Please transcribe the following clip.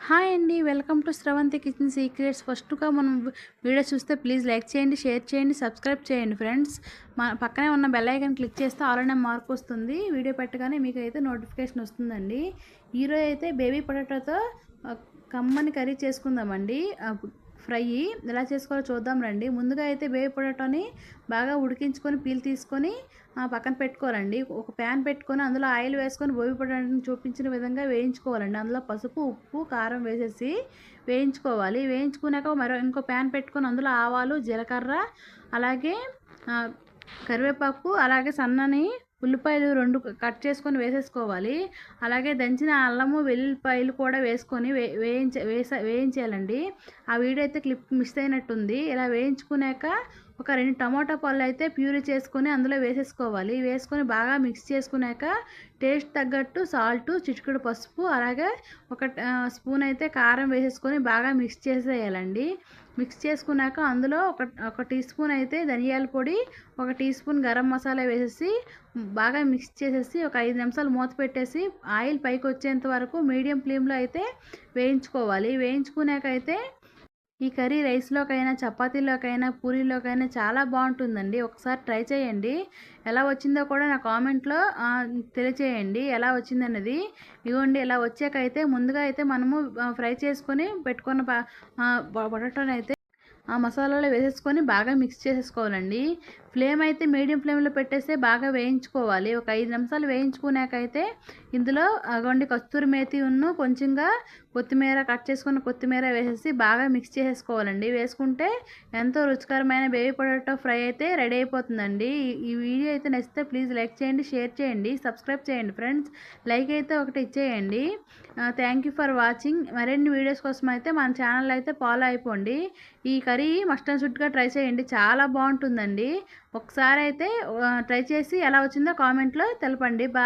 Hi అండి. Welcome to Sravanthi kitchen secrets. ఫస్ట్‌గా మనం వీడియో చూస్తే ప్లీజ్ లైక్ చేయండి, షేర్ చేయండి, సబ్స్క్రైబ్ చేయండి ఫ్రెండ్స్. పక్కనే ఉన్న బెల్ ఐకాన్ క్లిక్ చేస్తే ఆల్ అనే మార్క్ వస్తుంది. వీడియో పెట్టగానే మీకైతే నోటిఫికేషన్ వస్తుందండి. ఈరోజు అయితే బేబీ పొటాటోతో కమ్మని కర్రీ చేసుకుందామండి. ఫ్రై ఎలా చేసుకోవాలో చూద్దాం రండి. ముందుగా అయితే బేబీ పొటాటోని బాగా ఉడికించుకొని పీల్ తీసుకొని పక్కన పెట్టుకోవాలండి. ఒక ప్యాన్ పెట్టుకొని అందులో ఆయిల్ వేసుకొని బేబీ పొటాటోని చూపించిన విధంగా వేయించుకోవాలండి. అందులో పసుపు, ఉప్పు, కారం వేసేసి వేయించుకోవాలి. వేయించుకున్నాక ఇంకో ప్యాన్ పెట్టుకొని అందులో ఆవాలు, జీలకర్ర, అలాగే కరివేపాకు, అలాగే సన్నని ఉల్లిపాయలు 2 కట్ చేసుకొని వేసేసుకోవాలి. అలాగే దంచిన అల్లము, వెల్లుల్లిపాయలు కూడా వేసుకొని వేయించాలండి. ఆ వీడియో అయితే క్లిప్ మిస్ అయినట్టుంది. ఇలా వేయించుకున్నాక ఒక 2 టమాటా పళ్ళు అయితే ప్యూరీ చేసుకొని అందులో వేసేసుకోవాలి. వేసుకొని బాగా మిక్స్ చేసుకున్నాక టేస్ట్ తగ్గట్టు సాల్టు, చిటికెడు పసుపు, అలాగే ఒక స్పూన్ అయితే కారం వేసేసుకొని బాగా మిక్స్ చేసేయాలండి. మిక్స్ చేసుకున్నాక అందులో ఒక టీ స్పూన్ అయితే ధనియాల పొడి, ఒక టీ స్పూన్ గరం మసాలా వేసేసి బాగా మిక్స్ చేసేసి ఒక 5 నిమిషాలు మూత పెట్టేసి ఆయిల్ పైకి వచ్చేంత వరకు మీడియం ఫ్లేమ్లో అయితే వేయించుకోవాలి. వేయించుకున్నాక అయితే ఈ కర్రీ రైస్లోకైనా, చపాతీలోకైనా, పూరీలోకైనా చాలా బాగుంటుందండి. ఒకసారి ట్రై చేయండి. ఎలా వచ్చిందో కూడా నా కామెంట్లో తెలియచేయండి ఎలా వచ్చిందన్నది. ఇదిగోండి ఇలా వచ్చాకైతే ముందుగా అయితే మనము ఫ్రై చేసుకొని పెట్టుకున్న పొటాటోని అయితే ఆ మసాలాలో వేసేసుకొని బాగా మిక్స్ చేసేసుకోవాలండి. ఫ్లేమ్ అయితే మీడియం ఫ్లేమ్లో పెట్టేస్తే బాగా వేయించుకోవాలి. ఒక 5 నిమిషాలు వేయించుకున్నాకైతే ఇందులో అగోండి కస్తూరి మేతి కొంచెంగా కొత్తిమీర, కట్ చేసుకున్న కొత్తిమీర వేసేసి బాగా మిక్స్ చేసేసుకోవాలండి. వేసుకుంటే ఎంతో రుచికరమైన బేబీ పొటాటో ఫ్రై అయితే రెడీ అయిపోతుందండి. ఈ వీడియో అయితే నచ్చితే ప్లీజ్ లైక్ చేయండి, షేర్ చేయండి, సబ్స్క్రైబ్ చేయండి ఫ్రెండ్స్. లైక్ అయితే ఒకటి ఇచ్చేయండి. Thank you for watching. మరిన్ని వీడియోస్ కోసం అయితే మన ఛానల్ అయితే ఫాలో అయిపోండి. ఈ కర్రీ మస్ట్ అండ్ షుడ్గా ట్రై చేయండి, చాలా బాగుంటుందండి. ఒకసారి అయితే ట్రై చేసి ఎలా వచ్చిందో కామెంట్లో తెలపండి.